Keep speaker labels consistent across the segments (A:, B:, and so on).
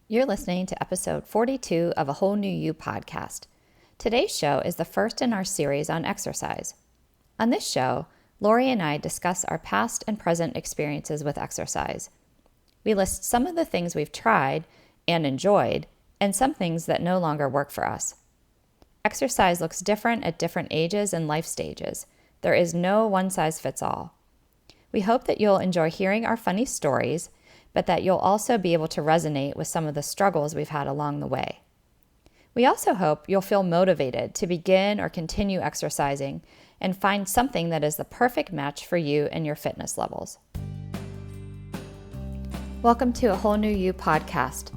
A: You're listening to episode 42 of A Whole New You podcast. Today's show is the first in our series on exercise. On this show, Laurie and I discuss our past and present experiences with exercise. We list some of the things we've tried and enjoyed, and some things that no longer work for us. Exercise looks different at different ages and life stages. There is no one-size-fits-all. We hope that you'll enjoy hearing our funny stories, but that you'll also be able to resonate with some of the struggles we've had along the way. We also hope you'll feel motivated to begin or continue exercising and find something that is the perfect match for you and your fitness levels. Welcome to A Whole New You podcast.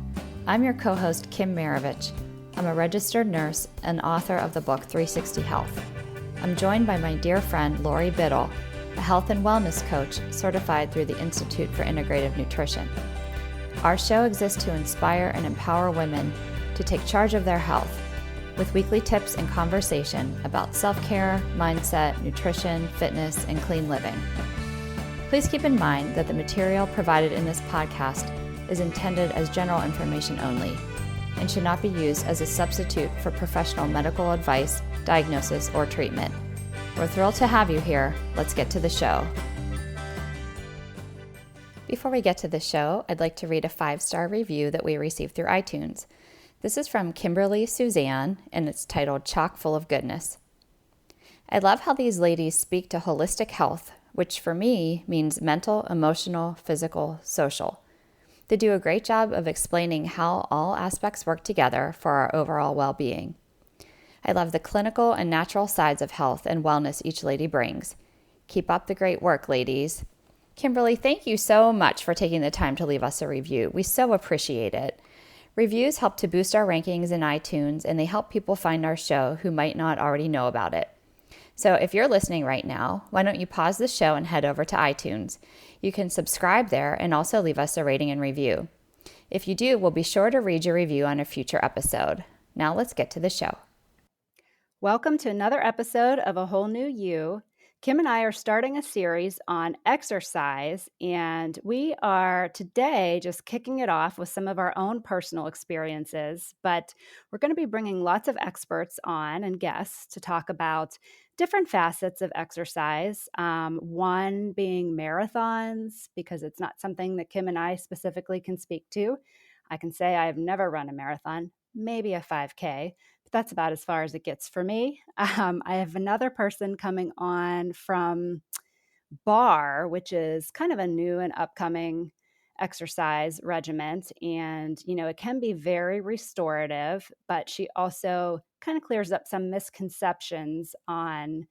A: I'm your co-host, Kim Maravich. I'm a registered nurse and author of the book 360 Health. I'm joined by my dear friend, Laurie Biddle, a health and wellness coach certified through the Institute for Integrative Nutrition. Our show exists to inspire and empower women to take charge of their health with weekly tips and conversation about self-care, mindset, nutrition, fitness, and clean living. Please keep in mind that the material provided in this podcast is intended as general information only and should not be used as a substitute for professional medical advice, diagnosis, or treatment. We're thrilled to have you here. Let's get to the show. Before we get to the show, I'd like to read a 5-star review that we received through iTunes. This is from Kimberly Susanne, and it's titled Chock Full of Goodness. I love how these ladies speak to holistic health, which for me means mental, emotional, physical, social. They do a great job of explaining how all aspects work together for our overall well-being. I love the clinical and natural sides of health and wellness each lady brings. Keep up the great work, ladies. Kimberly, thank you so much for taking the time to leave us a review. We so appreciate it. Reviews help to boost our rankings in iTunes, and they help people find our show who might not already know about it. So if you're listening right now, why don't you pause the show and head over to iTunes? You can subscribe there and also leave us a rating and review. If you do, we'll be sure to read your review on a future episode. Now let's get to the show.
B: Welcome to another episode of A Whole New You. Kim and I are starting a series on exercise, and we are today just kicking it off with some of our own personal experiences, but we're going to be bringing lots of experts on and guests to talk about different facets of exercise, one being marathons, because it's not something that Kim and I specifically can speak to. I can say I've never run a marathon, maybe a 5K. But that's about as far as it gets for me. I have another person coming on from barre, which is kind of a new and upcoming exercise regiment. And, it can be very restorative, but she also kind of clears up some misconceptions on,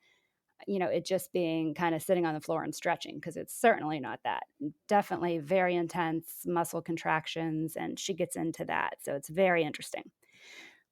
B: it just being kind of sitting on the floor and stretching, because it's certainly not that. Definitely very intense muscle contractions, and she gets into that. So it's very interesting.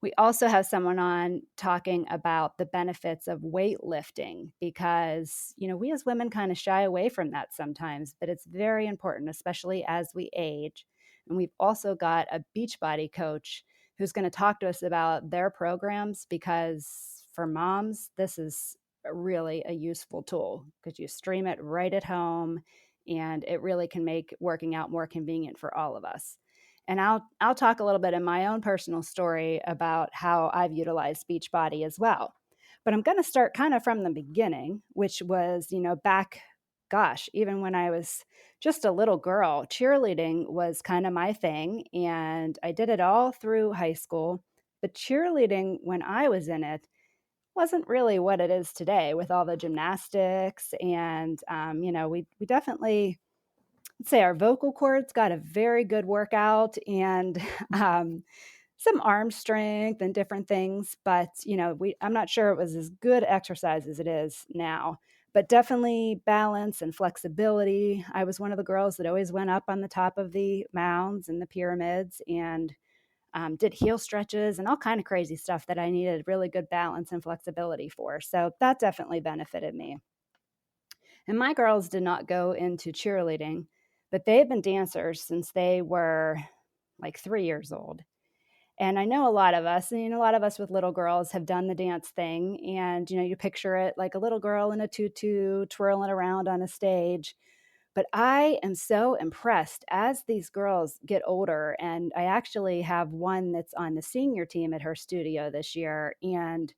B: We also have someone on talking about the benefits of weightlifting because, we as women kind of shy away from that sometimes, but it's very important, especially as we age. And we've also got a Beachbody coach who's going to talk to us about their programs because for moms, this is really a useful tool because you stream it right at home and it really can make working out more convenient for all of us. And I'll talk a little bit in my own personal story about how I've utilized Beachbody as well. But I'm going to start kind of from the beginning, which was, back, even when I was just a little girl, cheerleading was kind of my thing. And I did it all through high school. But cheerleading, when I was in it, wasn't really what it is today with all the gymnastics. And, we definitely say our vocal cords got a very good workout and some arm strength and different things. But, I'm not sure it was as good exercise as it is now, but definitely balance and flexibility. I was one of the girls that always went up on the top of the mounds and the pyramids and did heel stretches and all kind of crazy stuff that I needed really good balance and flexibility for. So that definitely benefited me. And my girls did not go into cheerleading, but they've been dancers since they were like 3 years old. And I know a lot of us, and a lot of us with little girls have done the dance thing. And, you picture it like a little girl in a tutu twirling around on a stage. But I am so impressed as these girls get older. And I actually have one that's on the senior team at her studio this year and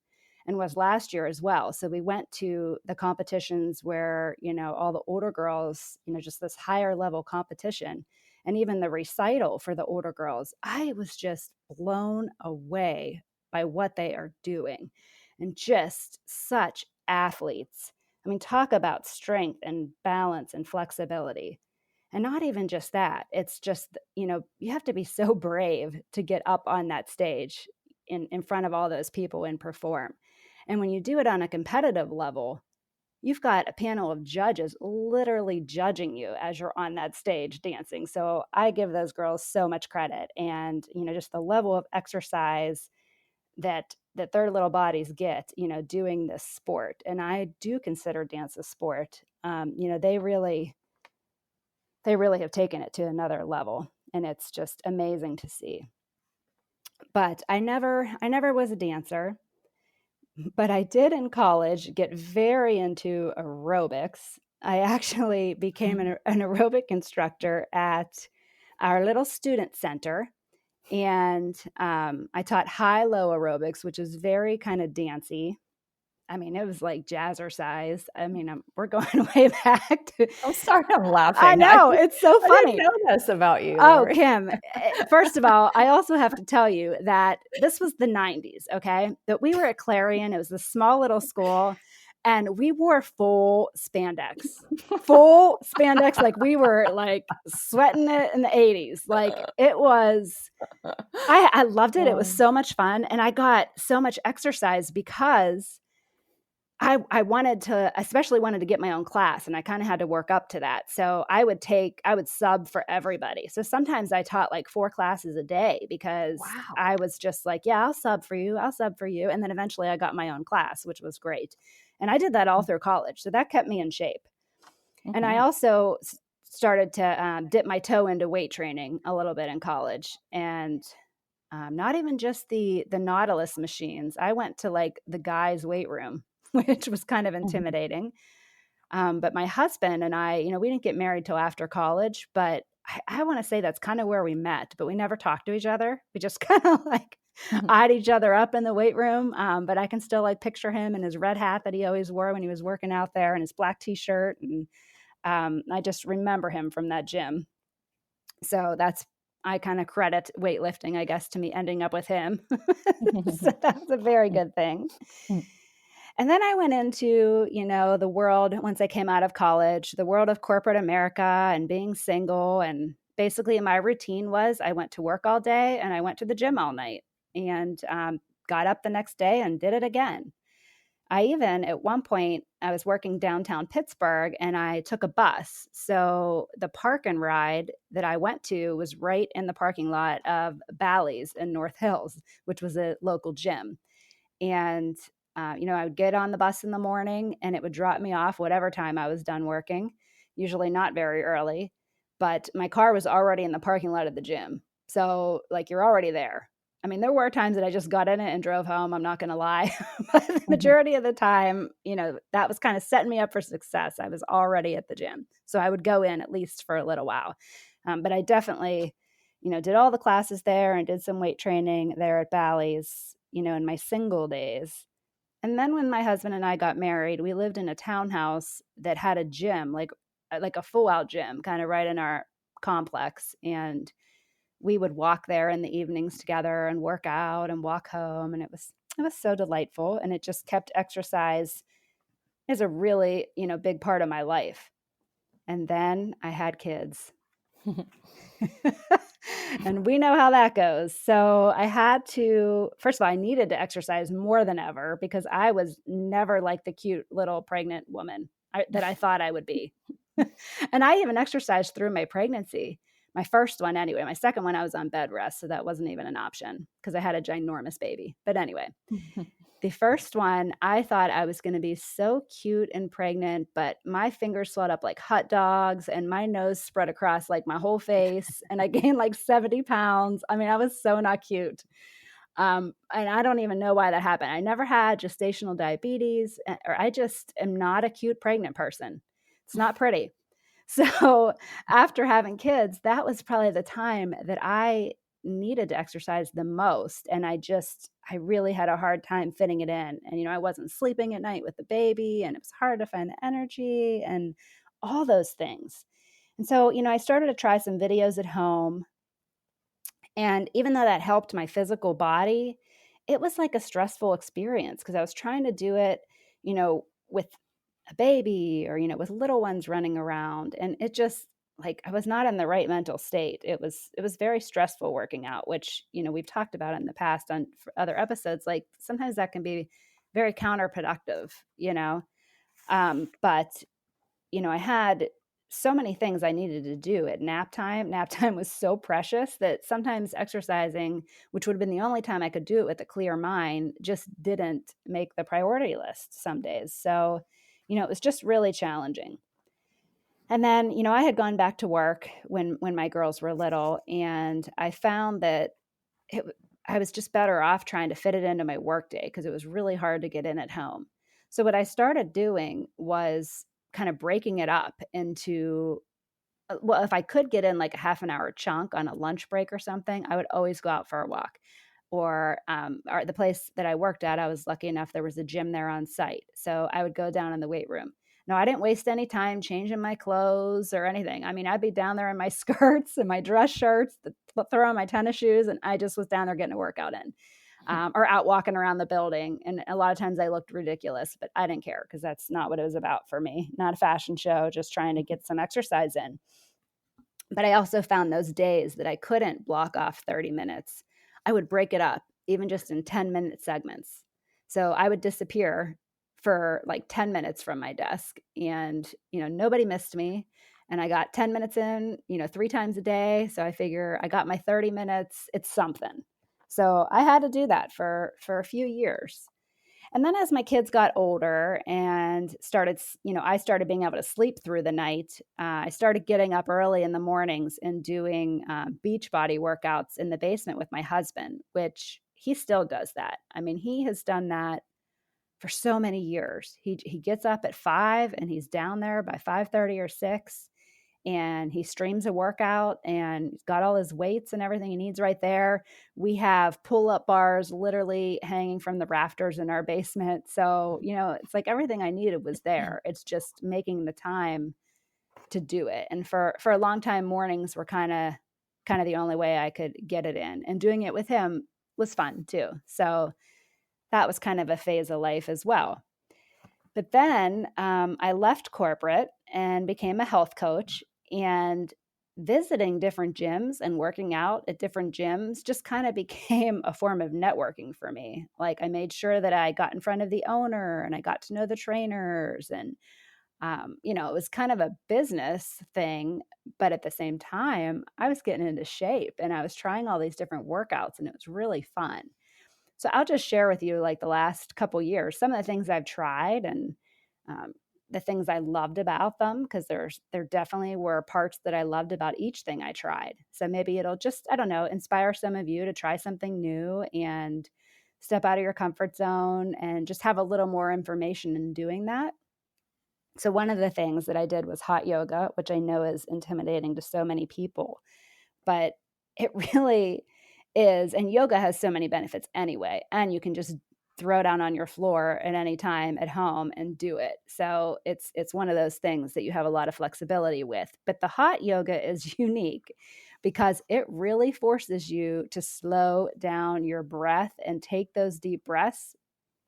B: was last year as well. So we went to the competitions where, all the older girls, just this higher level competition, and even the recital for the older girls. I was just blown away by what they are doing, and just such athletes. I mean, talk about strength and balance and flexibility. And not even just that. It's just, you have to be so brave to get up on that stage in front of all those people and perform. And when you do it on a competitive level, you've got a panel of judges literally judging you as you're on that stage dancing. So I give those girls so much credit. And, just the level of exercise that their little bodies get, doing this sport. And I do consider dance a sport. They really have taken it to another level, and it's just amazing to see. But I never was a dancer, but I did in college get very into aerobics. I actually became an aerobic instructor at our little student center. And I taught high-low aerobics, which is very kind of dancey. I mean, it was like jazzercise. I mean, we're going way back to.
A: I'm sorry, I'm laughing.
B: I know, it's so
A: I
B: funny.
A: didn't know this about you,
B: Oh,
A: Laurie.
B: Kim, first of all, I also have to tell you that this was the 90s, okay? That we were at Clarion. It was a small little school, and we wore full spandex. Full spandex, like we were like sweating it in the 80s. Like it was, I loved it. It was so much fun. And I got so much exercise because I especially wanted to get my own class, and I kind of had to work up to that. So I would sub for everybody. So sometimes I taught like 4 classes a day because I was just like, yeah, I'll sub for you. I'll sub for you. And then eventually I got my own class, which was great. And I did that all through college. So that kept me in shape. Mm-hmm. And I also started to dip my toe into weight training a little bit in college. And not even just the Nautilus machines. I went to like the guys' weight room, which was kind of intimidating. But my husband and I, we didn't get married till after college, but I want to say that's kind of where we met, but we never talked to each other. We just kind of like eyed each other up in the weight room. But I can still like picture him in his red hat that he always wore when he was working out there, and his black t-shirt. And I just remember him from that gym. So I kind of credit weightlifting, I guess, to me ending up with him. So that's a very good thing. And then I went into, the world, once I came out of college, the world of corporate America and being single. And basically my routine was I went to work all day and I went to the gym all night, and got up the next day and did it again. At one point, I was working downtown Pittsburgh and I took a bus. So the park and ride that I went to was right in the parking lot of Bally's in North Hills, which was a local gym. And, I would get on the bus in the morning and it would drop me off whatever time I was done working, usually not very early, but my car was already in the parking lot of the gym. So like you're already there. I mean, there were times that I just got in it and drove home. I'm not going to lie. But the majority of the time, that was kind of setting me up for success. I was already at the gym. So I would go in at least for a little while. But I definitely, did all the classes there and did some weight training there at Bally's, in my single days. And then when my husband and I got married, we lived in a townhouse that had a gym, like a full out gym, kind of right in our complex. And we would walk there in the evenings together and work out and walk home. And it was so delightful. And it just kept exercise as a really, big part of my life. And then I had kids. And we know how that goes. So I had to, first of all, I needed to exercise more than ever because I was never like the cute little pregnant woman that I thought I would be. And I even exercised through my pregnancy. My first one anyway. My second one, I was on bed rest, so that wasn't even an option because I had a ginormous baby. But anyway, the first one, I thought I was going to be so cute and pregnant, but my fingers swelled up like hot dogs and my nose spread across like my whole face, and I gained like 70 pounds. I mean, I was so not cute. And I don't even know why that happened. I never had gestational diabetes, or I just am not a cute pregnant person. It's not pretty. So after having kids, that was probably the time that I needed to exercise the most. And I really had a hard time fitting it in. And, I wasn't sleeping at night with the baby, and it was hard to find the energy and all those things. And so, I started to try some videos at home. And even though that helped my physical body, it was like a stressful experience because I was trying to do it, with a baby or, with little ones running around. And it just like I was not in the right mental state. It was very stressful working out, which, we've talked about in the past on for other episodes. Like sometimes that can be very counterproductive, but I had so many things I needed to do at nap time. Nap time was so precious that sometimes exercising, which would have been the only time I could do it with a clear mind, just didn't make the priority list some days. So, it was just really challenging. And then, I had gone back to work when my girls were little, and I found that it, I was just better off trying to fit it into my workday because it was really hard to get in at home. So what I started doing was kind of breaking it up into well, if I could get in like a half an hour chunk on a lunch break or something, I would always go out for a walk. Or the place that I worked at, I was lucky enough there was a gym there on site. So I would go down in the weight room. No, I didn't waste any time changing my clothes or anything. I mean, I'd be down there in my skirts and my dress shirts, throw on my tennis shoes, and I just was down there getting a workout in. Or out walking around the building. And a lot of times I looked ridiculous, but I didn't care because that's not what it was about for me. Not a fashion show, just trying to get some exercise in. But I also found those days that I couldn't block off 30 minutes, I would break it up, even just in 10-minute segments. So I would disappear for like 10 minutes from my desk, and, nobody missed me. And I got 10 minutes in, 3 times a day. So I figure I got my 30 minutes. It's something. So I had to do that for a few years. And then as my kids got older and I started being able to sleep through the night. I started getting up early in the mornings and doing beach body workouts in the basement with my husband, which he still does that. I mean, he has done that for so many years. He gets up at 5 and he's down there by 5:30 or 6, and he streams a workout, and he's got all his weights and everything he needs right there. We have pull-up bars literally hanging from the rafters in our basement. So, it's like everything I needed was there. It's just making the time to do it. And for a long time, mornings were kind of the only way I could get it in. And doing it with him was fun too. So that was kind of a phase of life as well. But then I left corporate and became a health coach, and visiting different gyms and working out at different gyms just kind of became a form of networking for me. Like I made sure that I got in front of the owner and I got to know the trainers, and it was kind of a business thing, but at the same time, I was getting into shape and I was trying all these different workouts, and it was really fun. So I'll just share with you like the last couple years, some of the things I've tried, and um, the things I loved about them, because there definitely were parts that I loved about each thing I tried. So maybe it'll just, I don't know, inspire some of you to try something new and step out of your comfort zone and just have a little more information in doing that. So one of the things that I did was hot yoga, which I know is intimidating to so many people, but it really is. And yoga has so many benefits anyway, and you can just throw down on your floor at any time at home and do it. So it's one of those things that you have a lot of flexibility with. But the hot yoga is unique because it really forces you to slow down your breath and take those deep breaths,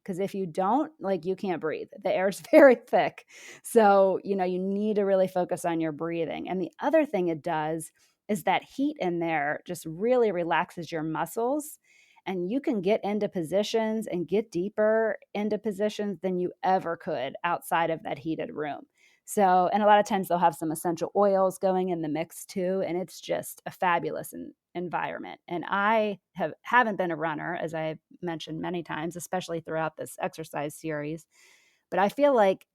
B: because if you don't, like, you can't breathe. The air is very thick. So, you need to really focus on your breathing. And the other thing it does is that heat in there just really relaxes your muscles, and you can get into positions and get deeper into positions than you ever could outside of that heated room. So, and a lot of times they'll have some essential oils going in the mix too, and it's just a fabulous environment. And I haven't been a runner, as I've mentioned many times, especially throughout this exercise series, but I feel like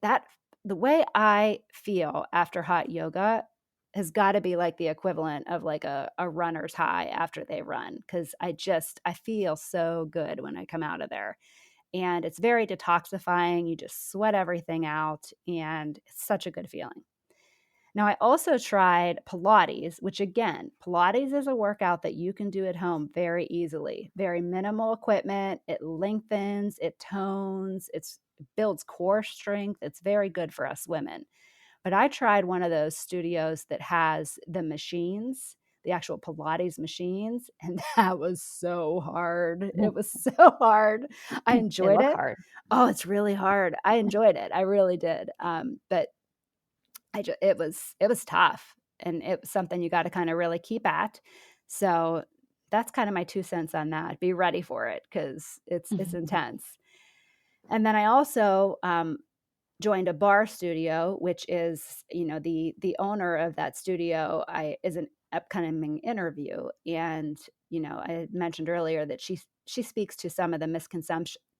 B: that the way I feel after hot yoga has got to be like the equivalent of like a runner's high after they run, because I feel so good when I come out of there. And it's very detoxifying. You just sweat everything out, and it's such a good feeling. Now, I also tried Pilates, which again, Pilates is a workout that you can do at home very easily. Very minimal equipment. It lengthens, it tones, it builds core strength. It's very good for us women. But I tried one of those studios that has the machines, the actual Pilates machines, and that was so hard. It was so hard. I
A: They
B: enjoyed
A: look
B: it.
A: hard.
B: Oh, it's really hard. I enjoyed it. I really did. But it was tough, and it was something you gotta kinda really keep at. So, that's kinda my 2 cents on that. Be ready for it because it's intense. And then I also, joined a barre studio, which is, the owner of that studio, I is an upcoming interview, and, I had mentioned earlier that she speaks to some of the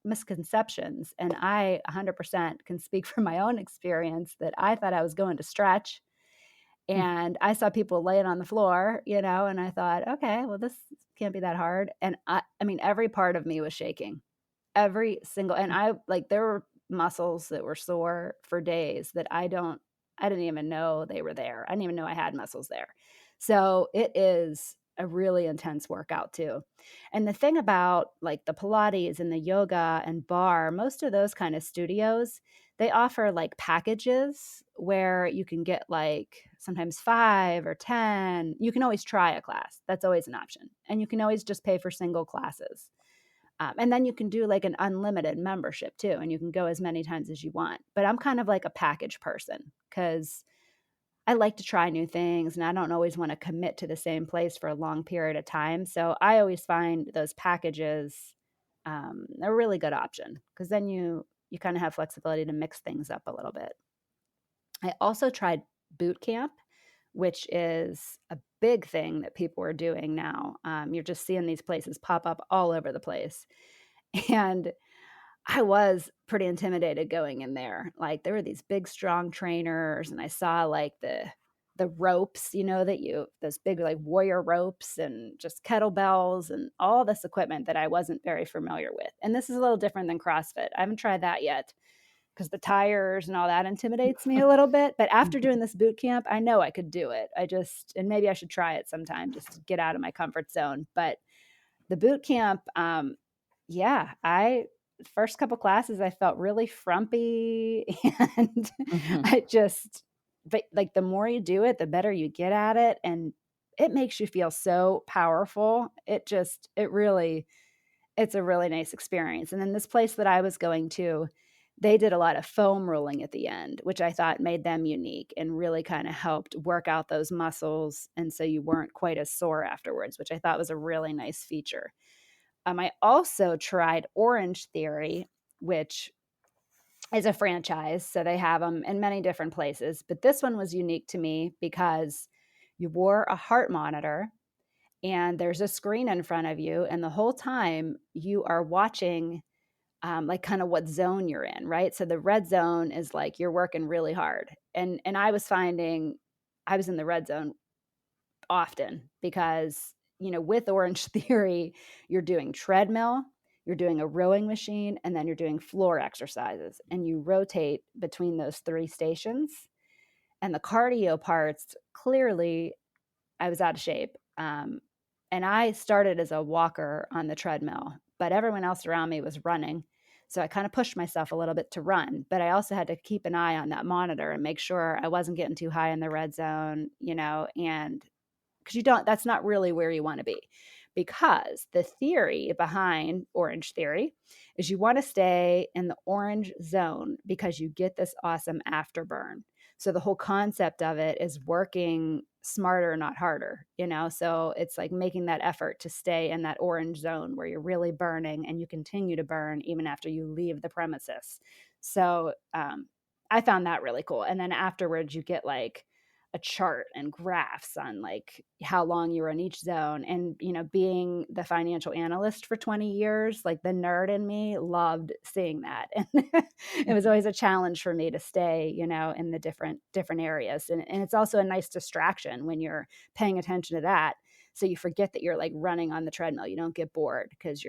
B: misconceptions, and I 100% can speak from my own experience that I thought I was going to stretch, and I saw people laying on the floor, and I thought, "Okay, well, this can't be that hard," and I mean, every part of me was shaking. Every single and I like, there were muscles that were sore for days that I didn't even know they were there. I didn't even know I had muscles there. So, it is a really intense workout too. And the thing about, like, the Pilates and the yoga and barre, most of those kind of studios, they offer, like, packages where you can get, like, sometimes 5 or 10. You can always try a class. That's always an option. And you can always just pay for single classes. And then you can do like an unlimited membership too, and you can go as many times as you want. But I'm kind of like a package person because I like to try new things and I don't always want to commit to the same place for a long period of time. So I always find those packages a really good option because then you kind of have flexibility to mix things up a little bit. I also tried boot camp, which is a big thing that people are doing now. You're just seeing these places pop up all over the place. And I was pretty intimidated going in there. Like, there were these big, strong trainers, and I saw, like, the ropes, that those big, like, warrior ropes and just kettlebells and all this equipment that I wasn't very familiar with. And this is a little different than CrossFit. I haven't tried that yet because the tires and all that intimidates me a little bit. But after doing this boot camp, I know I could do it. And maybe I should try it sometime just to get out of my comfort zone. But the boot camp, yeah, first couple classes, I felt really frumpy and
A: Mhm.
B: I just but, like, the more you do it, the better you get at it, and it makes you feel so powerful. It's a really nice experience, and then this place that I was going to, they did a lot of foam rolling at the end, which I thought made them unique and really kinda helped work out those muscles, and so you weren't quite as sore afterwards, which I thought was a really nice feature. I also tried Orange Theory, which is a franchise, so they have them in many different places, but this one was unique to me because you wore a heart monitor and there's a screen in front of you, and the whole time you are watching, like, kinda what zone you're in, right? So the red zone is like you're working really hard, and I was finding I was in the red zone often because, with Orange Theory, you're doing treadmill, you're doing a rowing machine, and then you're doing floor exercises, and you rotate between those 3 stations. And the cardio parts, clearly, I was out of shape. And I started as a walker on the treadmill, but everyone else around me was running. So I kind of pushed myself a little bit to run, but I also had to keep an eye on that monitor and make sure I wasn't getting too high in the red zone, and because that's not really where you want to be. Because the theory behind Orange Theory is you want to stay in the orange zone because you get this awesome afterburn. So the whole concept of it is working smarter, not harder, So it's like making that effort to stay in that orange zone where you're really burning and you continue to burn even after you leave the premises. So I found that really cool. And then afterwards, you get like a chart and graphs on like how long you were in each zone. And, being the financial analyst for 20 years, like the nerd in me loved seeing that. And it was always a challenge for me to stay, in the different areas. And it's also a nice distraction when you're paying attention to that. So you forget that you're like running on the treadmill. You don't get bored because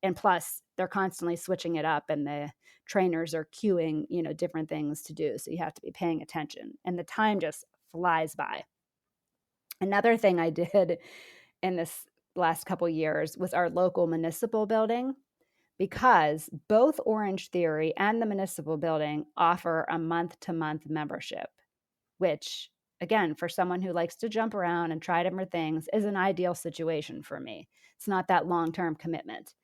B: and plus they're constantly switching it up and the trainers are cueing, different things to do. So you have to be paying attention and the time just flies by. Another thing I did in this last couple years was our local municipal building, because both Orange Theory and the municipal building offer a month-to-month membership, which, again, for someone who likes to jump around and try different things, is an ideal situation for me. It's not that long-term commitment.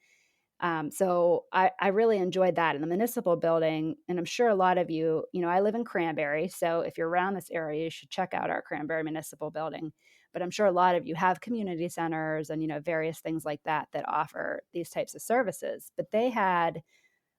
B: So I really enjoyed that in the municipal building. And I'm sure a lot of you, I live in Cranberry. So if you're around this area, you should check out our Cranberry Municipal Building. But I'm sure a lot of you have community centers and, various things like that that offer these types of services. But they had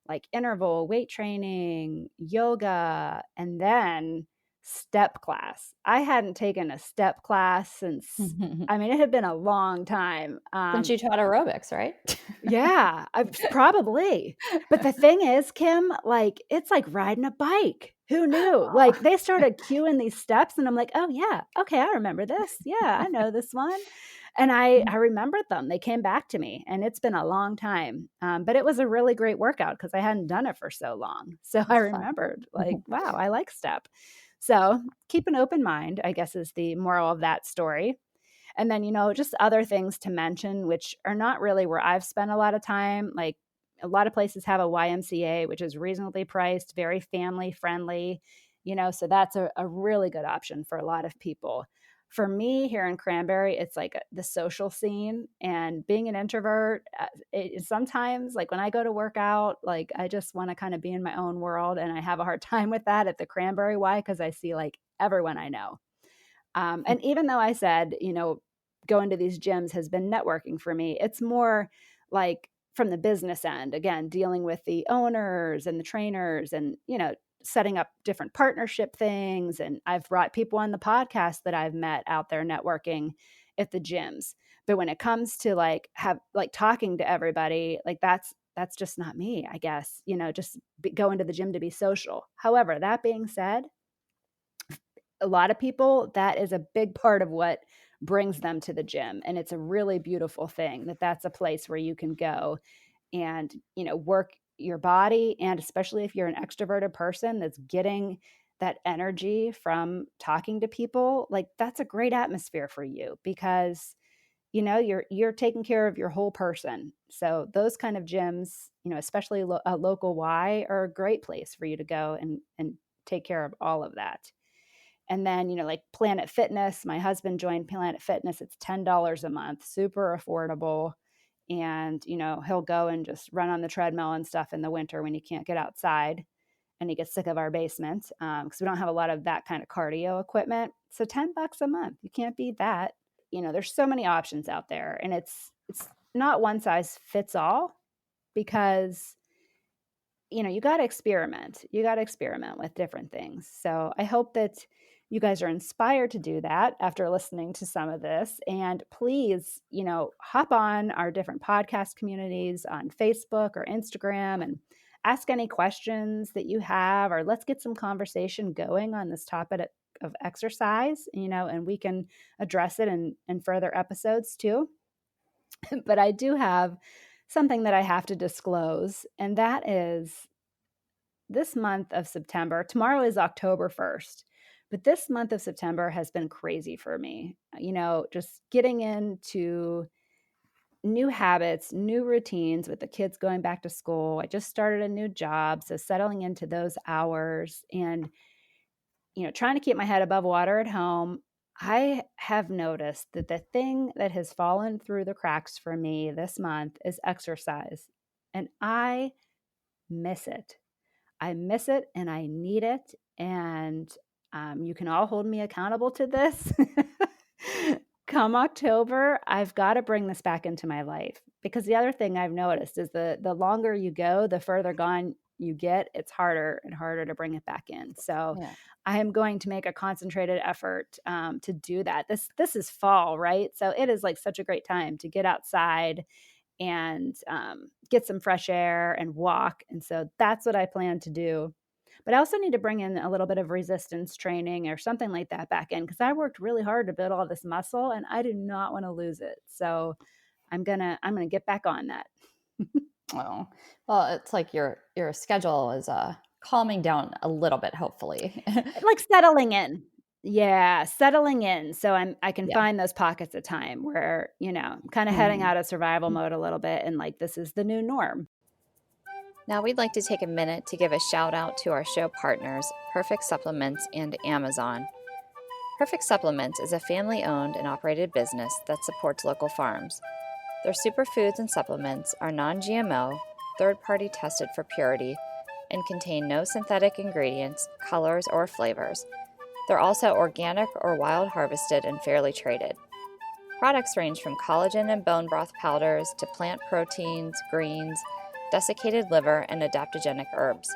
B: like interval weight training, yoga, and then step class. I hadn't taken a step class since, I mean, it had been a long time.
A: Since you taught aerobics, right?
B: Yeah, probably. But the thing is, Kim, like, it's like riding a bike. Who knew? Like, they started cueing these steps, and I'm like, oh, yeah, okay, I remember this. Yeah, I know this one. And I remembered them. They came back to me, and it's been a long time. But it was a really great workout because I hadn't done it for so long. So I remembered, like, wow, I like step. So keep an open mind, I guess, is the moral of that story. And then, just other things to mention, which are not really where I've spent a lot of time. Like a lot of places have a YMCA, which is reasonably priced, very family friendly, so that's a really good option for a lot of people. For me here in Cranberry, it's like the social scene, and being an introvert, sometimes like when I go to work out, like I just want to kind of be in my own world. And I have a hard time with that at the Cranberry Y because I see like everyone I know. And even though I said, going to these gyms has been networking for me, it's more like from the business end, again, dealing with the owners and the trainers and, setting up different partnership things. And I've brought people on the podcast that I've met out there networking at the gyms. But when it comes to talking to everybody, like that's just not me, I guess, just going to the gym to be social. However, that being said, a lot of people, that is a big part of what brings them to the gym. And it's a really beautiful thing that's a place where you can go and, work your body. And especially if you're an extroverted person that's getting that energy from talking to people, like that's a great atmosphere for you because, you're taking care of your whole person. So those kind of gyms, especially a local Y, are a great place for you to go and take care of all of that. And then, like Planet Fitness, my husband joined Planet Fitness. It's $10 a month, super affordable. And, he'll go and just run on the treadmill and stuff in the winter when he can't get outside and he gets sick of our basement because we don't have a lot of that kind of cardio equipment. So $10 a month, you can't beat that. There's so many options out there, and it's not one size fits all because you got to experiment. You got to experiment with different things. So I hope that you guys are inspired to do that after listening to some of this. And please, hop on our different podcast communities on Facebook or Instagram and ask any questions that you have, or let's get some conversation going on this topic of exercise, and we can address it in further episodes too. But I do have something that I have to disclose, and that is this month of September. Tomorrow is October 1st, but this month of September has been crazy for me. Just getting into new habits, new routines with the kids going back to school. I just started a new job, so settling into those hours and, trying to keep my head above water at home. I have noticed that the thing that has fallen through the cracks for me this month is exercise, and I miss it. I miss it and I need it. And you can all hold me accountable to this. Come October, I've got to bring this back into my life, because the other thing I've noticed is the longer you go, the further gone you get, it's harder and harder to bring it back in. So
A: Yeah.
B: I am going to make a concentrated effort to do that. This is fall, right? So it is like such a great time to get outside and get some fresh air and walk. And so that's what I plan to do. But I also need to bring in a little bit of resistance training or something like that back in, because I worked really hard to build all this muscle and I do not want to lose it. So I'm gonna get back on that.
A: Oh, well, it's like your schedule is calming down a little bit, hopefully.
B: Like settling in. Yeah, settling in. So I can
A: Yeah.
B: find those pockets of time where, I'm kind of heading
A: Mhm.
B: out of survival mode a little bit and like this is the new norm.
A: Now, we'd like to take a minute to give a shout out to our show partners, Perfect Supplements and Amazon. Perfect Supplements is a family owned and operated business that supports local farms. Their superfoods and supplements are non GMO, third party tested for purity, and contain no synthetic ingredients, colors, or flavors. They're also organic or wild harvested and fairly traded. Products range from collagen and bone broth powders to plant proteins, greens, desiccated liver, and adaptogenic herbs.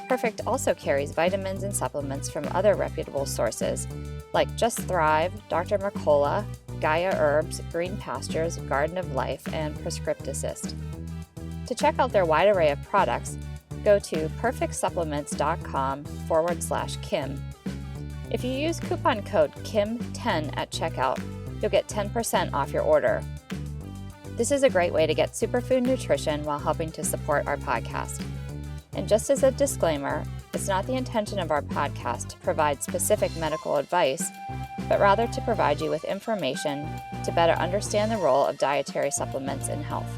A: Perfect also carries vitamins and supplements from other reputable sources like Just Thrive, Dr. Mercola, Gaia Herbs, Green Pastures, Garden of Life, and Prescript Assist. To check out their wide array of products, go to perfectsupplements.com/Kim. If you use coupon code KIM10 at checkout, you'll get 10% off your order. This is a great way to get superfood nutrition while helping to support our podcast. And just as a disclaimer, it's not the intention of our podcast to provide specific medical advice, but rather to provide you with information to better understand the role of dietary supplements in health.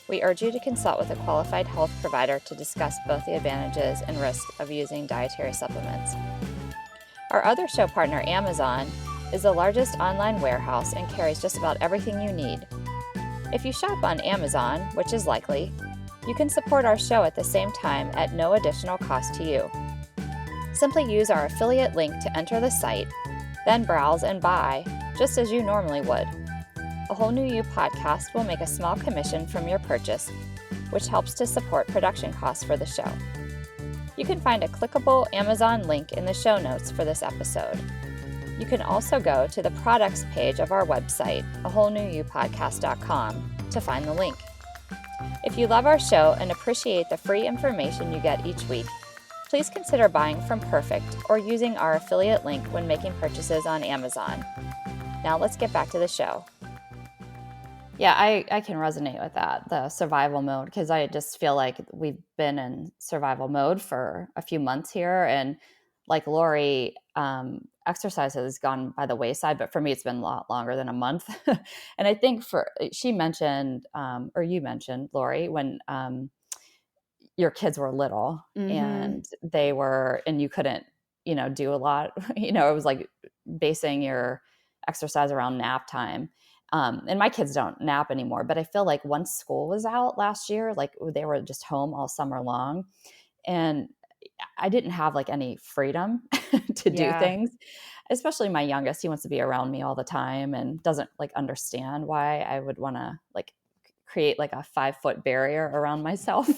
A: We urge you to consult with a qualified health provider to discuss both the advantages and risks of using dietary supplements. Our other show partner, Amazon, is the largest online warehouse and carries just about everything you need. If you shop on Amazon, which is likely, you can support our show at the same time at no additional cost to you. Simply use our affiliate link to enter the site, then browse and buy, just as you normally would. A Whole New You podcast will make a small commission from your purchase, which helps to support production costs for the show. You can find a clickable Amazon link in the show notes for this episode. You can also go to the products page of our website, awholenewyouPodcast.com, to find the link. If you love our show and appreciate the free information you get each week, please consider buying from Perfect or using our affiliate link when making purchases on Amazon. Now let's get back to the show. Yeah, I can resonate with that, the survival mode, because I just feel like we've been in survival mode for a few months here. And like Laurie, exercise has gone by the wayside, but for me, it's been a lot longer than a month. And I think she mentioned, or you mentioned, Laurie, when your kids were little
B: Mm-hmm.
A: and and you couldn't, do a lot, it was like basing your exercise around nap time. And my kids don't nap anymore, but I feel like once school was out last year, like they were just home all summer long, and I didn't have like any freedom to do
B: Yeah.
A: things. Especially my youngest, he wants to be around me all the time and doesn't like understand why I would want to like create like a 5-foot barrier around myself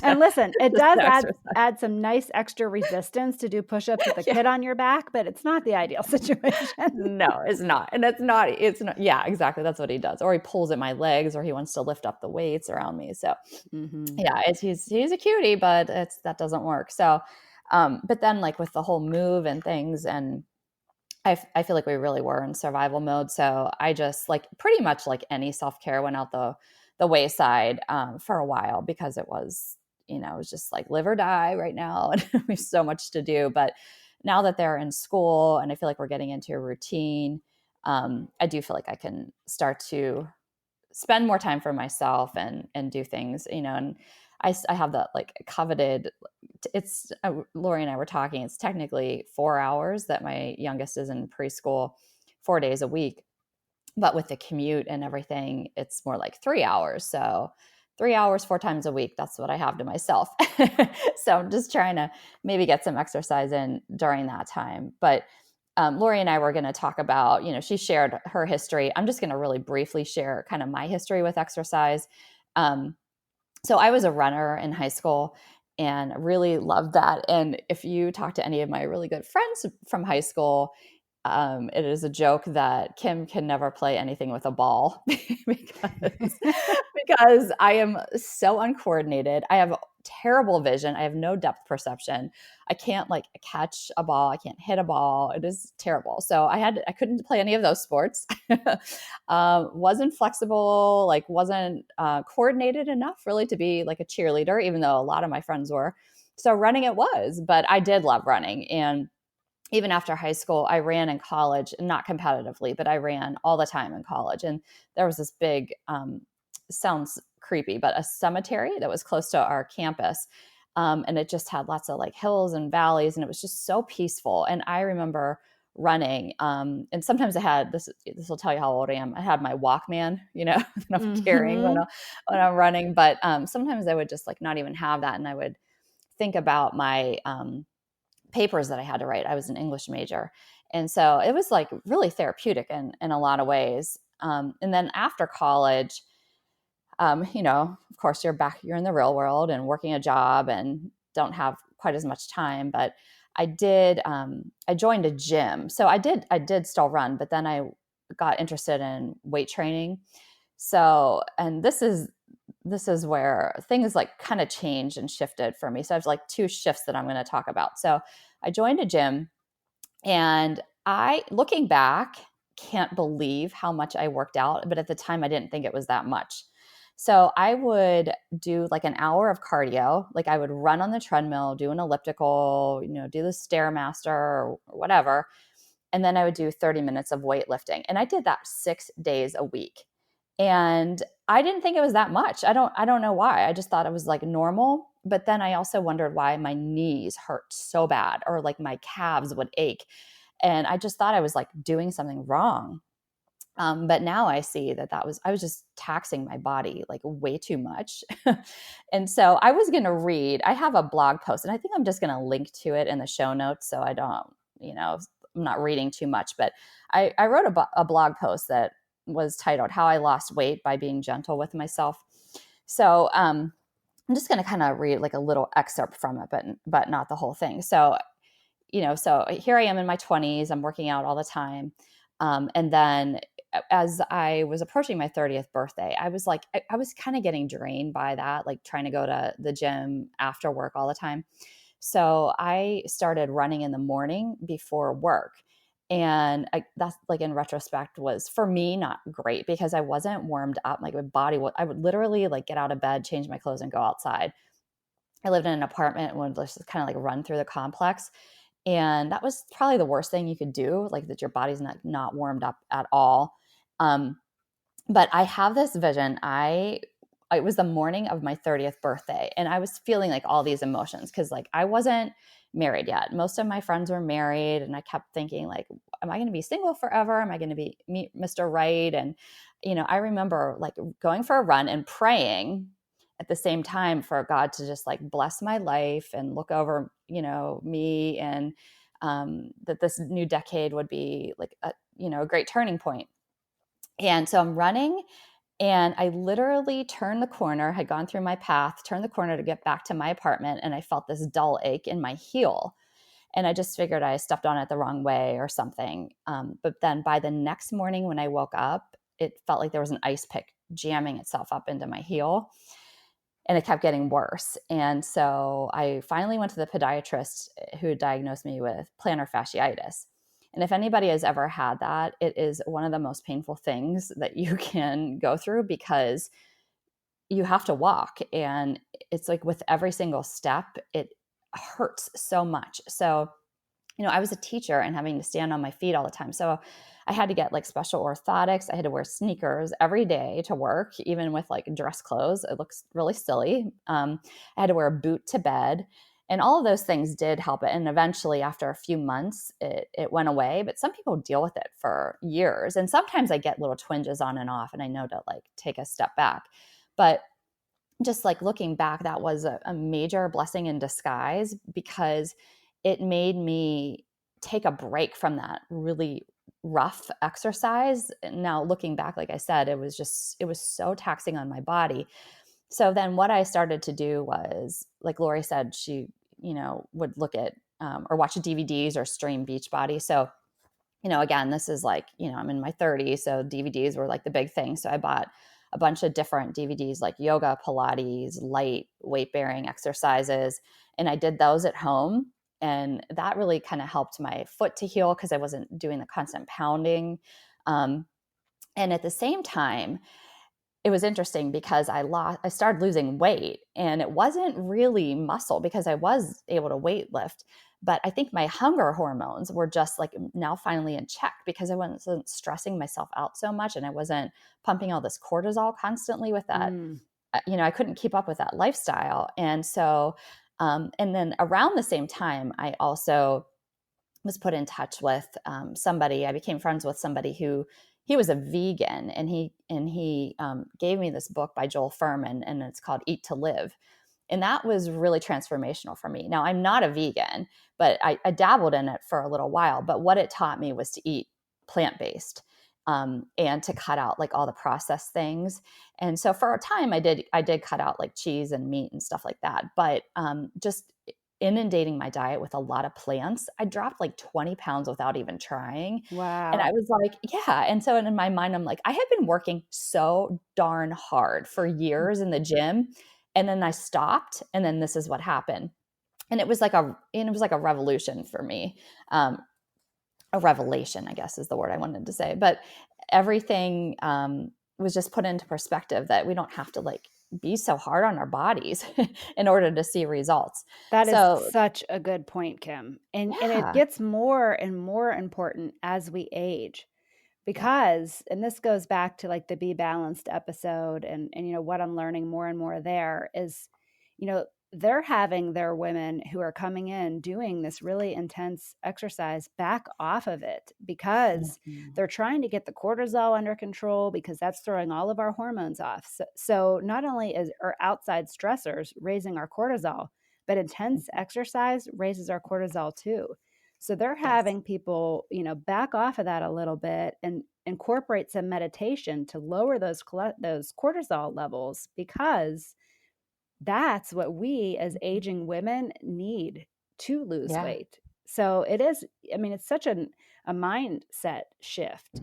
B: And listen, it
A: just
B: does
A: to
B: add
A: exercise.
B: add some nice extra resistance to do push-ups with a
A: Yeah.
B: kid on your back, but it's not the ideal situation.
A: No, it's not. And it's not. Yeah, exactly. That's what he does. Or he pulls at my legs or he wants to lift up the weights around me. So
B: Mhm.
A: yeah, he's a cutie, but that doesn't work. So, but then like with the whole move and things, and I feel like we really were in survival mode. So I just like pretty much like any self-care went out the wayside for a while because it was just like live or die right now. And we have so much to do. But now that they're in school and I feel like we're getting into a routine, I do feel like I can start to spend more time for myself and do things, and I have that like coveted, it's Laurie and I were talking, it's technically 4 hours that my youngest is in preschool, 4 days a week, but with the commute and everything it's more like 3 hours. So 3 hours 4 times a week, that's what I have to myself. So I'm just trying to maybe get some exercise in during that time. But Laurie and I were going to talk about, she shared her history. I'm just going to really briefly share kind of my history with exercise. Um, so I was a runner in high school and really loved that. And if you talk to any of my really good friends from high school, it is a joke that Kim can never play anything with a ball because I am so uncoordinated. I have terrible vision. I have no depth perception. I can't like catch a ball. I can't hit a ball. It is terrible. So I couldn't play any of those sports. Wasn't flexible, like wasn't coordinated enough really to be like a cheerleader, even though a lot of my friends were. So running it was, but I did love running. And even after high school, I ran in college, not competitively, but I ran all the time in college. And there was this big, sounds creepy, but a cemetery that was close to our campus. And it just had lots of like hills and valleys, and it was just so peaceful. And I remember running. And sometimes I had this will tell you how old I am. I had my Walkman, that I'm carrying
B: Mhm.
A: when I'm running. But sometimes I would just like not even have that. And I would think about my papers that I had to write. I was an English major. And so it was like really therapeutic in a lot of ways. And then after college, of course you're in the real world and working a job and don't have quite as much time. But I joined a gym. So I did still run, but then I got interested in weight training. So, and this is where things like kind of changed and shifted for me. So I have like two shifts that I'm going to talk about. So I joined a gym, and looking back, can't believe how much I worked out. But at the time, I didn't think it was that much. So I would do like an hour of cardio. Like I would run on the treadmill, do an elliptical, do the Stairmaster or whatever. And then I would do 30 minutes of weightlifting. And I did that 6 days a week. And I didn't think it was that much. I don't know why. I just thought it was like normal. But then I also wondered why my knees hurt so bad, or like my calves would ache. And I just thought I was like doing something wrong. But now I see that I was just taxing my body like way too much. And so I was going to I have a blog post, and I think I'm just going to link to it in the show notes. So I don't, I'm not reading too much, but I wrote a blog post that was titled "How I Lost Weight by Being Gentle with Myself." So I'm just going to kind of read like a little excerpt from it, but not the whole thing. So so here I am in my 20s. I'm working out all the time, and then as I was approaching my 30th birthday, I was like, I was kind of getting drained by that, like trying to go to the gym after work all the time. So I started running in the morning before work. And that's like in retrospect was for me not great because I wasn't warmed up. Like my body, I would literally like get out of bed, change my clothes, and go outside. I lived in an apartment and would just kind of like run through the complex. And that was probably the worst thing you could do, like that your body's not warmed up at all. Um, but I have this vision. It was the morning of my 30th birthday, and I was feeling like all these emotions because like I wasn't married yet. Most of my friends were married, and I kept thinking like, am I going to be single forever? Am I going to meet Mr. Right? And I remember like going for a run and praying at the same time for God to just like bless my life and look over, me, and that this new decade would be like a great turning point. And so I'm running, and I literally turned the corner, had gone through my path, turned the corner to get back to my apartment, and I felt this dull ache in my heel. And I just figured I stepped on it the wrong way or something. But then by the next morning when I woke up, it felt like there was an ice pick jamming itself up into my heel, and it kept getting worse. And so I finally went to the podiatrist who diagnosed me with plantar fasciitis. And if anybody has ever had that, it is one of the most painful things that you can go through because you have to walk, and it's like with every single step, it hurts so much. So I was a teacher and having to stand on my feet all the time. So I had to get like special orthotics. I had to wear sneakers every day to work, even with like dress clothes. It looks really silly. I had to wear a boot to bed. And all of those things did help it. And eventually, after a few months, it went away. But some people deal with it for years. And sometimes I get little twinges on and off, and I know to like take a step back. But just like looking back, that was a major blessing in disguise because it made me take a break from that really rough exercise. Now, looking back, like I said, it was so taxing on my body. So then what I started to do was, like Laurie said, she, would look at or watch DVDs or stream Beachbody. So, again, this is like, I'm in my 30s, so DVDs were like the big thing. So I bought a bunch of different DVDs like yoga, Pilates, light weight bearing exercises. And I did those at home. And that really kind of helped my foot to heal because I wasn't doing the constant pounding. And at the same time, it was interesting because I started losing weight, and it wasn't really muscle because I was able to weight lift. But I think my hunger hormones were just like now finally in check because I wasn't stressing myself out so much, and I wasn't pumping all this cortisol constantly with that.
B: Mm.
A: I couldn't keep up with that lifestyle. And so, and then around the same time, I also was put in touch with somebody. I became friends with somebody who he was a vegan, and he gave me this book by Joel Furman, and it's called Eat to Live. And that was really transformational for me. Now, I'm not a vegan, but I dabbled in it for a little while. But what it taught me was to eat plant-based, and to cut out like all the processed things. And so for a time, I did cut out like cheese and meat and stuff like that. But just inundating my diet with a lot of plants, I dropped like 20 pounds without even trying. And I
B: Wow.
A: was like, yeah. And so in my mind, I'm like, I have been working so darn hard for years in the gym. And then I stopped, and then this is what happened. And it was like a revolution for me. A revelation, I guess is the word I wanted to say. But everything was just put into perspective that we don't have to like be so hard on our bodies in order to see results.
B: That is
A: So
B: such a good point, Kim. And it
A: yeah,
B: gets more and more important as we age.
A: yeah,
B: Because, and this goes back to like the Be Balanced episode, and what I'm learning more and more there is, you know, they're having their women who are coming in doing this really intense exercise back off of it because
A: mhm,
B: they're trying to get the cortisol under control because that's throwing all of our hormones off. So not only is our outside stressors raising our cortisol, but intense
A: mhm.
B: exercise raises our cortisol too. So they're
A: Yes,
B: having people, back off of that a little bit and incorporate some meditation to lower those cortisol levels because that's what we as
A: mhm.
B: aging women need to lose
A: Yeah,
B: weight. So it is, I mean, it's such a mindset shift,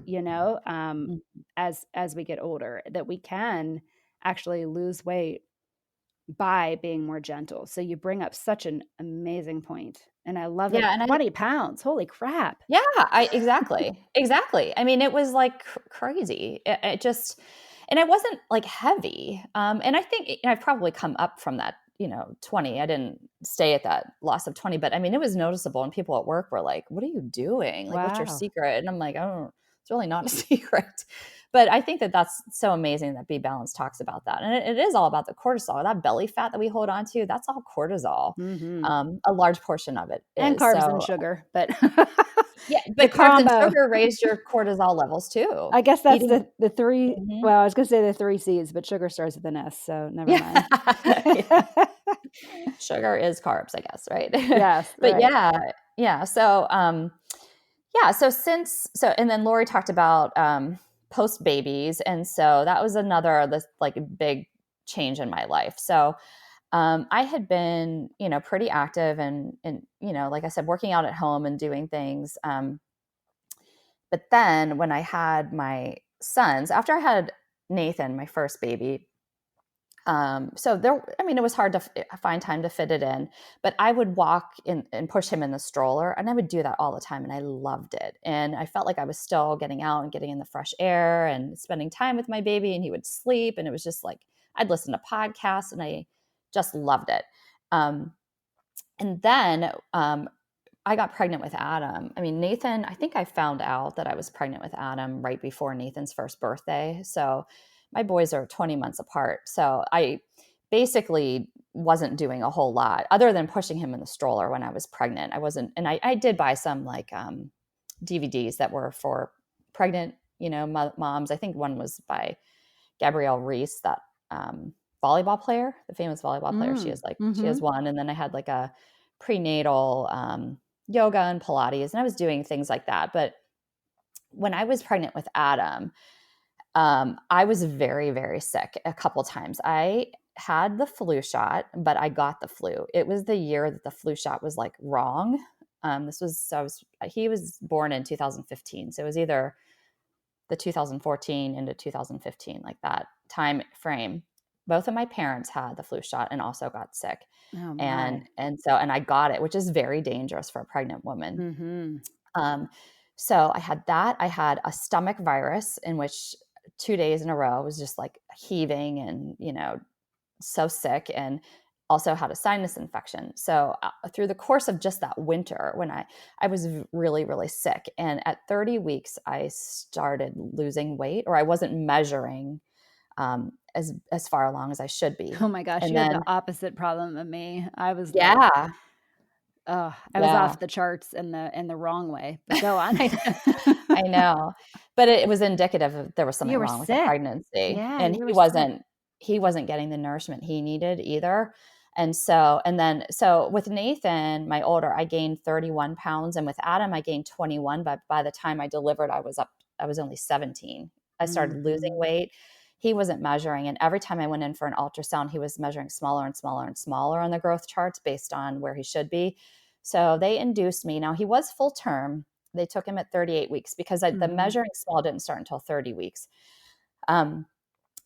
A: mhm.
B: as we get older that we can actually lose weight by being more gentle. So you bring up such an amazing point. And I love that
A: Yeah, and I
B: 20 pounds. Holy crap.
A: yeah, I exactly. I mean, it was like crazy. It just, and I wasn't like heavy. And I think I've probably come up from that, 20. I didn't stay at that loss of 20, but I mean, it was noticeable. And people at work were like, "What are you doing? Like, what's your
B: Wow.
A: secret?" And I'm like, "Oh, it's really not a secret." But I think that that's so amazing that Be Balanced talks about that. And it is all about the cortisol, that belly fat that we hold on to. That's all cortisol.
B: Hmm.
A: A large portion of it
B: And
A: is.
B: carbs and
A: So
B: sugar, but
A: yeah,
B: the
A: but carbs and
B: combo.
A: sugar raise your cortisol levels too.
B: I guess that's
A: Eating
B: the three.
A: mhm.
B: Well, I was going to say the three C's, but sugar starts with an S, so never
A: Yeah.
B: mind.
A: Yeah. Sugar is carbs, I guess, right?
B: Yes,
A: But
B: right.
A: yeah, so, yeah, so and then Laurie talked about, post babies, and so that was another this, like, big change in my life. So, I had been, pretty active and, like I said, working out at home and doing things, but then when I had my sons, after I had Nathan, my first baby, so there, I mean, it was hard to find time to fit it in, but I would walk in and push him in the stroller, and I would do that all the time, and I loved it. And I felt like I was still getting out and getting in the fresh air and spending time with my baby, and he would sleep, and it was just like I'd listen to podcasts, and I just loved it. Um, and then I got pregnant with Adam. I mean, Nathan, I think I found out that I was pregnant with Adam right before Nathan's first birthday. So my boys are 20 months apart. So I basically wasn't doing a whole lot other than pushing him in the stroller when I was pregnant. I wasn't, and I did buy some like DVDs that were for pregnant, moms. I think one was by Gabrielle Reese, that volleyball player, the famous volleyball player.
B: Mm,
A: She has
B: mhm.
A: one, and then I had like a prenatal yoga and Pilates, and I was doing things like that. But when I was pregnant with Adam, I was very, very sick a couple times. I had the flu shot, but I got the flu. It was the year that the flu shot was like wrong. This was so I was, he was born in 2015, so it was either the 2014 into 2015, like that time frame. Both of my parents had the flu shot and also got sick.
B: Oh my.
A: And I got it, which is very dangerous for a pregnant woman.
B: Mhm.
A: Um, so I had that. I had a stomach virus in which 2 days in a row, was just like heaving and, so sick, and also had a sinus infection. So through the course of just that winter, when I was really, really sick, and at 30 weeks, I started losing weight, or I wasn't measuring as far along as I should be.
B: Oh my gosh,
A: And
B: you had
A: then,
B: the opposite problem of me. I was like,
A: yeah,
B: oh, I was
A: yeah,
B: off the charts in the wrong way. But go on.
A: I know, but it was indicative of there was something
B: You were
A: wrong with the
B: sick.
A: pregnancy,
B: Yeah,
A: and
B: you were sick.
A: he wasn't getting the nourishment he needed either. So with Nathan, my older, I gained 31 pounds, and with Adam, I gained 21. But by the time I delivered, I was only 17. I started losing
B: Mhm.
A: weight. He wasn't measuring, and every time I went in for an ultrasound, he was measuring smaller and smaller and smaller on the growth charts based on where he should be. So they induced me. Now he was full term. They took him at 38 weeks because the
B: Mhm.
A: measuring small didn't start until 30 weeks. Um,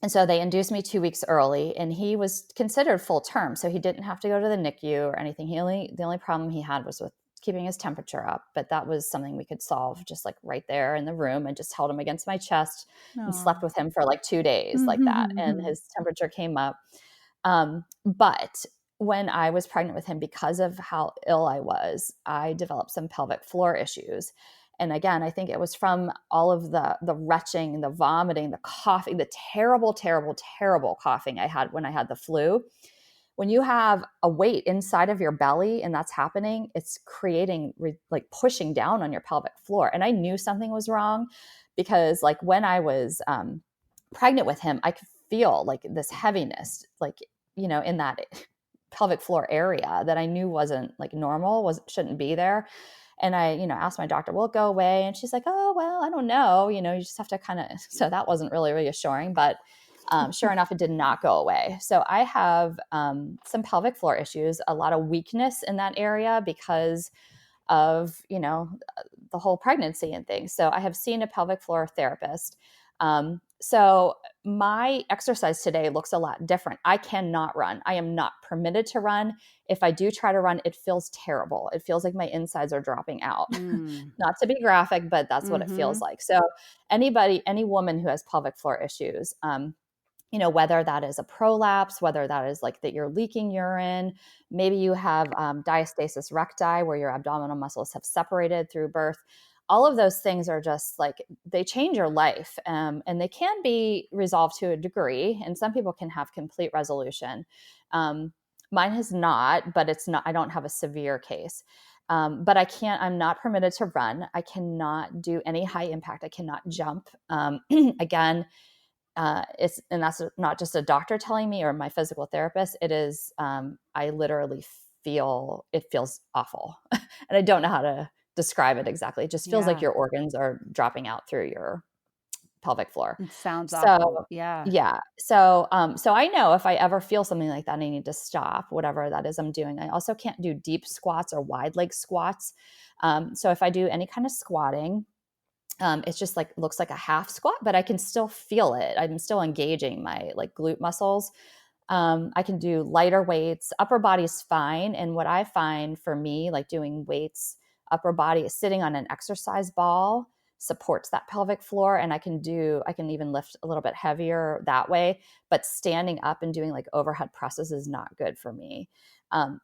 A: and so they induced me 2 weeks early, and he was considered full term. So he didn't have to go to the NICU or anything. The only problem he had was with keeping his temperature up, but that was something we could solve just like right there in the room, and just held him against my chest and slept
B: Aw.
A: with him for like 2 days like that. And
B: Mhm.
A: his temperature came up. But when I was pregnant with him, because of how ill I was, I developed some pelvic floor issues. And again, I think it was from all of the retching, the vomiting, the coughing, the terrible, terrible, terrible coughing I had when I had the flu. When you have a weight inside of your belly and that's happening, it's creating like pushing down on your pelvic floor. And I knew something was wrong because, like, when I was pregnant with him, I could feel like this heaviness, like, in that pelvic floor area that I knew wasn't like normal, shouldn't be there. And I, asked my doctor, will it go away? And she's like, oh, well, I don't know. You just have to kind of, so that wasn't really reassuring, but sure enough, it did not go away. So I have some pelvic floor issues, a lot of weakness in that area because of, the whole pregnancy and things. So I have seen a pelvic floor therapist. So my exercise today looks a lot different. I cannot run. I am not permitted to run. If I do try to run, it feels terrible. It feels like my insides are dropping out.
B: Mm.
A: Not to be graphic, but that's what it feels
B: Mhm.
A: like. So any woman who has pelvic floor issues, whether that is a prolapse, whether that is like that you're leaking urine, maybe you have diastasis recti, where your abdominal muscles have separated through birth. All of those things are just like, they change your life, and they can be resolved to a degree. And some people can have complete resolution. Um, Mine has not, but I don't have a severe case. But I'm not permitted to run. I cannot do any high impact. I cannot jump. Again, and that's not just a doctor telling me or my physical therapist. It is, I literally it feels awful. And I don't know how to describe it exactly. It just feels like
B: Yeah.
A: your organs are dropping out through your pelvic floor.
B: It sounds awful.
A: So
B: Yeah.
A: yeah. So I know if I ever feel something like that, I need to stop whatever that is I'm doing. I also can't do deep squats or wide leg squats. So if I do any kind of squatting, it's just like, looks like a half squat, but I can still feel it. I'm still engaging my like glute muscles. I can do lighter weights. Upper body's fine. And what I find for me, like doing weights, upper body is sitting on an exercise ball supports that pelvic floor. And I can even lift a little bit heavier that way, but standing up and doing like overhead presses is not good for me.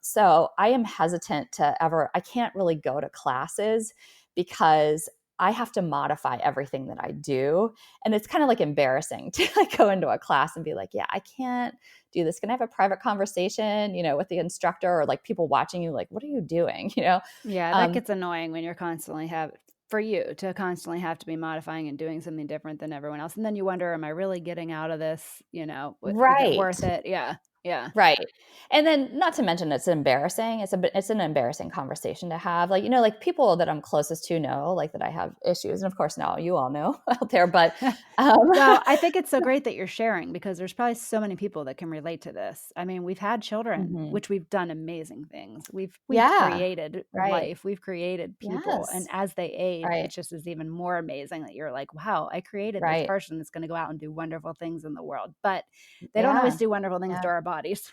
A: So I am hesitant I can't really go to classes because I have to modify everything that I do. And it's kind of like embarrassing to like go into a class and be like, yeah, I can't do this. Can I have a private conversation, with the instructor, or like people watching you, like, what are you doing?
B: Yeah, that
A: Um,
B: gets annoying when you're constantly for you to constantly have to be modifying and doing something different than everyone else. And then you wonder, am I really getting out of this? Is it
A: right.
B: worth it? Yeah. Yeah.
A: Right. And then, not to mention, it's embarrassing. It's an embarrassing conversation to have. Like, like people that I'm closest to know, like, that I have issues. And of course now you all know out there, but um
B: Well, I think it's so great that you're sharing because there's probably so many people that can relate to this. I mean, we've had children,
A: mhm.
B: which we've done amazing things. We've
A: Yeah.
B: created
A: Right.
B: life, we've created people, and
A: Yes.
B: as they age,
A: Right.
B: it just is even more amazing that you're like, "Wow, I created this
A: Right.
B: person that's gonna go out and do wonderful things in the world." But they don't always
A: Yeah.
B: do wonderful things
A: Yeah.
B: to our bodies.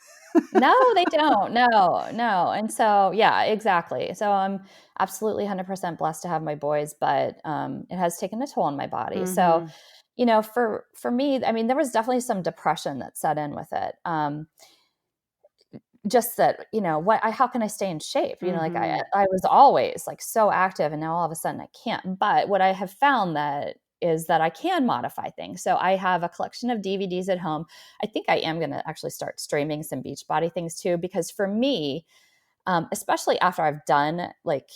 A: No, they don't. No, no. And so, yeah, exactly. So I'm absolutely 100% blessed to have my boys, but it has taken a toll on my body. So,
B: Mhm.
A: for me, I mean, there was definitely some depression that set in with it. Just that, how can I stay in shape? Like
B: Mm-hmm.
A: I was always like so active, and now all of a sudden I can't. But what I have found that is that I can modify things. So I have a collection of DVDs at home. I think I am going to actually start streaming some Beachbody things too, because for me, especially after I've done like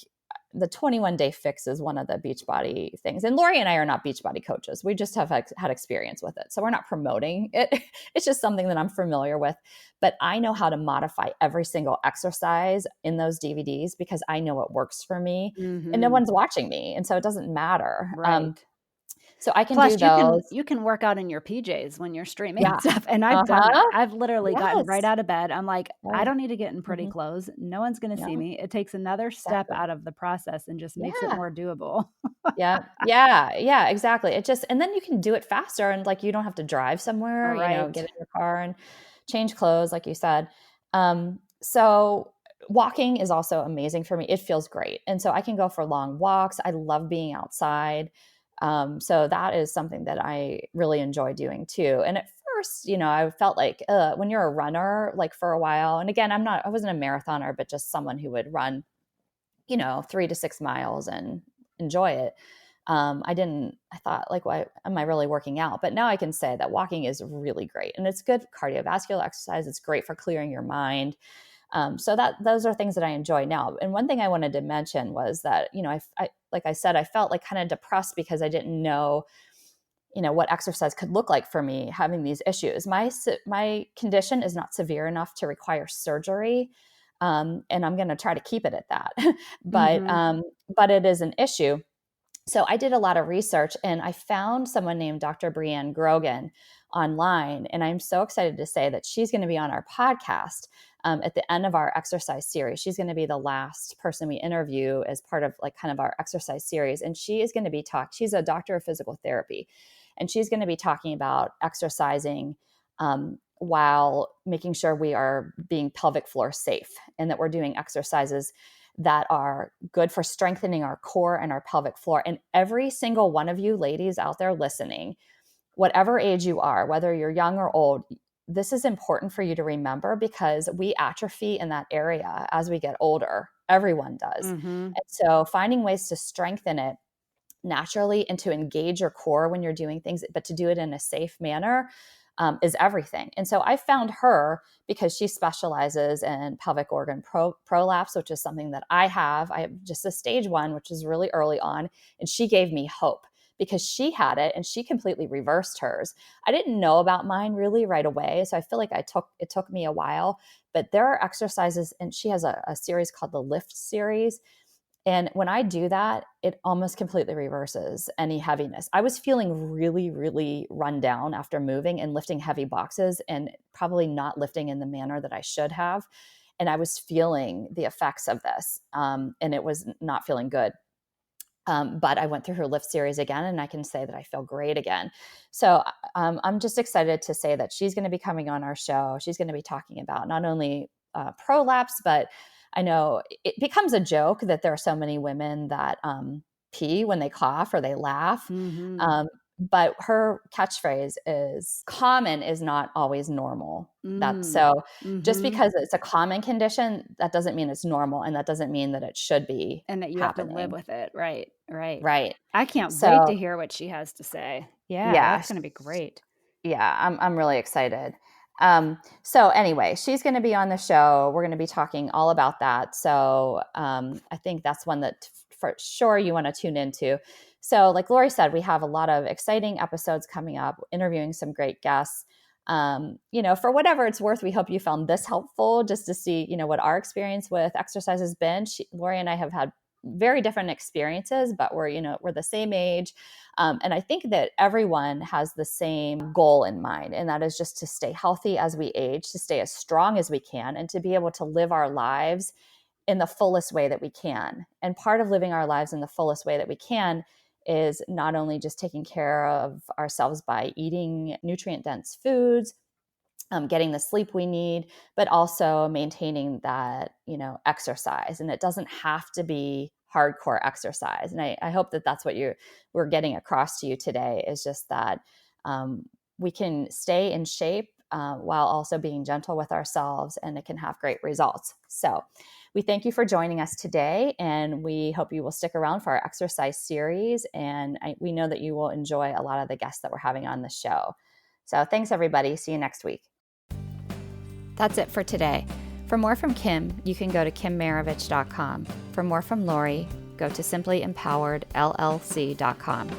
A: the 21-day fix is one of the Beachbody things. And Laurie and I are not Beachbody coaches. We just have had experience with it. So we're not promoting it. It's just something that I'm familiar with. But I know how to modify every single exercise in those DVDs because I know what works for me, and no
B: Mm-hmm.
A: one's watching me. And so it doesn't matter.
B: Right.
A: So I can do
B: Plus,
A: those.
B: you can work out in your PJs when you're streaming
A: Yeah.
B: stuff, and I've done that.
A: Uh-huh.
B: I've literally gotten right
A: Yes.
B: out of bed. I'm like, "I
A: Oh,
B: don't need to get in pretty
A: mhm.
B: clothes. No one's gonna
A: Yeah,
B: see me." It takes another step
A: exactly.
B: out of the process and just makes it
A: Yeah.
B: more doable.
A: Yeah. Yeah. Yeah, exactly. And then you can do it faster, and like you don't have to drive somewhere, get
B: Right.
A: in your car and change clothes, like you said. So walking is also amazing for me. It feels great. And so I can go for long walks. I love being outside. So that is something that I really enjoy doing too. And at first, I felt like when you're a runner, like for a while, and again, I wasn't a marathoner, but just someone who would run 3 to 6 miles and enjoy it. I thought, like, why am I really working out? But now I can say that walking is really great, and it's good cardiovascular exercise. It's great for clearing your mind. So those are things that I enjoy now. And one thing I wanted to mention was that, like I said, I felt like kind of depressed because I didn't know, what exercise could look like for me having these issues. My condition is not severe enough to require surgery. And I'm going to try to keep it at that. but,
B: Mhm.
A: um, but it is an issue. So I did a lot of research, and I found someone named Dr. Brianne Grogan online. And I'm so excited to say that she's going to be on our podcast at the end of our exercise series. She's going to be the last person we interview as part of like kind of our exercise series. And she is going to be she's a doctor of physical therapy, and she's going to be talking about exercising while making sure we are being pelvic floor safe, and that we're doing exercises that are good for strengthening our core and our pelvic floor. And every single one of you ladies out there listening, whatever age you are, whether you're young or old, this is important for you to remember, because we atrophy in that area as we get older. Everyone does.
B: Mhm.
A: And so finding ways to strengthen it naturally and to engage your core when you're doing things, but to do it in a safe manner, is everything. And so I found her because she specializes in pelvic organ prolapse, which is something that I have. I have just a stage 1, which is really early on. And she gave me hope because she had it and she completely reversed hers. I didn't know about mine really right away. So I feel like it took me a while, but there are exercises, and she has a series called the Lift series. And when I do that, it almost completely reverses any heaviness. I was feeling really, really run down after moving and lifting heavy boxes and probably not lifting in the manner that I should have. And I was feeling the effects of this, and it was not feeling good. But I went through her lift series again, and I can say that I feel great again. So I'm just excited to say that she's going to be coming on our show. She's going to be talking about not only prolapse, but I know it becomes a joke that there are so many women that pee when they cough or they laugh.
B: Mhm.
A: Um, but her catchphrase is common is not always normal. That's
B: Mm.
A: so just
B: Mhm.
A: because it's a common condition, that doesn't mean it's normal. And that doesn't mean that it should be
B: And that you have to live
A: happening.
B: with it. Right, right.
A: Right.
B: I can't wait
A: So,
B: to hear what she has to say. Yeah,
A: yeah,
B: that's gonna be great.
A: yeah, I'm really excited. So anyway, she's going to be on the show. We're going to be talking all about that. So I think that's one that for sure you want to tune into. So, like Laurie said, we have a lot of exciting episodes coming up, interviewing some great guests. For whatever it's worth, we hope you found this helpful just to see, what our experience with exercise has been. Laurie and I have had very different experiences, but we're the same age. And I think that everyone has the same goal in mind, and that is just to stay healthy as we age, to stay as strong as we can, and to be able to live our lives in the fullest way that we can. And part of living our lives in the fullest way that we can is not only just taking care of ourselves by eating nutrient dense foods, getting the sleep we need, but also maintaining that, exercise. And it doesn't have to be hardcore exercise. And I hope that that's what we're getting across to you today, is just that we can stay in shape while also being gentle with ourselves, and it can have great results. So we thank you for joining us today, and we hope you will stick around for our exercise series. And we know that you will enjoy a lot of the guests that we're having on the show. So thanks, everybody. See you next week. That's it for today. For more from Kim, you can go to kimmaravich.com. For more from Laurie, go to simplympoweredllc.com.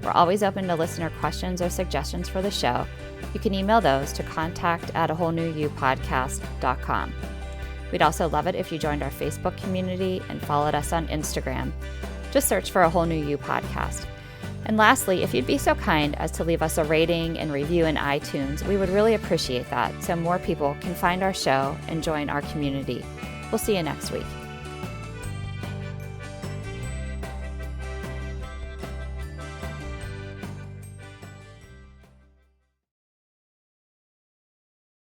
A: We're always open to listener questions or suggestions for the show. You can email those to contact@awholenewyouPodcast.com. We'd also love it if you joined our Facebook community and followed us on Instagram. Just search for A Whole New You Podcast. And lastly, if you'd be so kind as to leave us a rating and review in iTunes, we would really appreciate that, so more people can find our show and join our community. We'll see you next week.